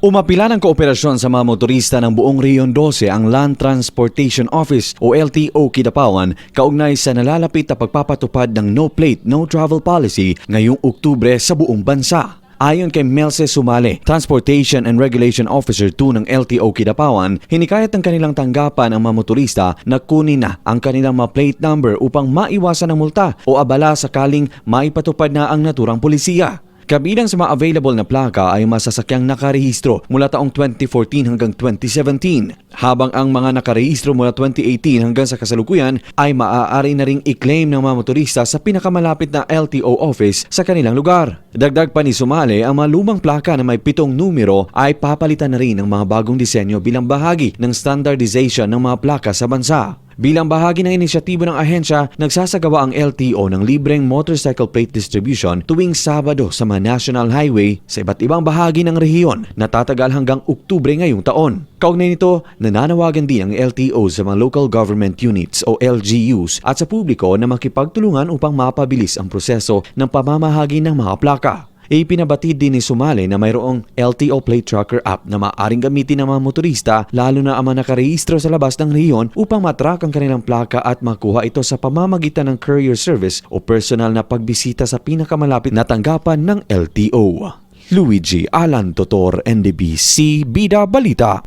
Umapila ng kooperasyon sa mga motorista ng buong Rehiyon 12 ang Land Transportation Office o LTO Kidapawan kaugnay sa nalalapit na pagpapatupad ng No Plate, No Travel Policy ngayong Oktubre sa buong bansa. Ayon kay Melce Sumale, Transportation and Regulation Officer 2 ng LTO Kidapawan, hinikayat ng kanilang tanggapan ang mga motorista na kunin na ang kanilang mga plate number upang maiwasan ang multa o abala sakaling maipatupad na ang naturang pulisiya. Kabilang sa mga available na plaka ay masasakyang nakarehistro mula taong 2014 hanggang 2017, habang ang mga nakarehistro mula 2018 hanggang sa kasalukuyan ay maaari na ring i-claim ng mga motorista sa pinakamalapit na LTO office sa kanilang lugar. Dagdag pa ni Sumale, ang mga lumang plaka na may 7 numero ay papalitan na rin ng mga bagong disenyo bilang bahagi ng standardization ng mga plaka sa bansa. Bilang bahagi ng inisyatibo ng ahensya, nagsasagawa ang LTO ng libreng motorcycle plate distribution tuwing Sabado sa mga national highway sa iba't ibang bahagi ng rehiyon na tatagal hanggang Oktubre ngayong taon. Kaugnay nito, nananawagan din ang LTO sa mga local government units o LGUs at sa publiko na makipagtulungan upang mapabilis ang proseso ng pamamahagi ng mga plaka. Ipinabatid din ni Sumale na mayroong LTO Plate Tracker app na maaaring gamitin ng mga motorista lalo na ang mga nakarehistro sa labas ng rehiyon upang matrack ang kanilang plaka at makuha ito sa pamamagitan ng courier service o personal na pagbisita sa pinakamalapit na tanggapan ng LTO. Luigi Alan Totor, NDBC Bida Balita.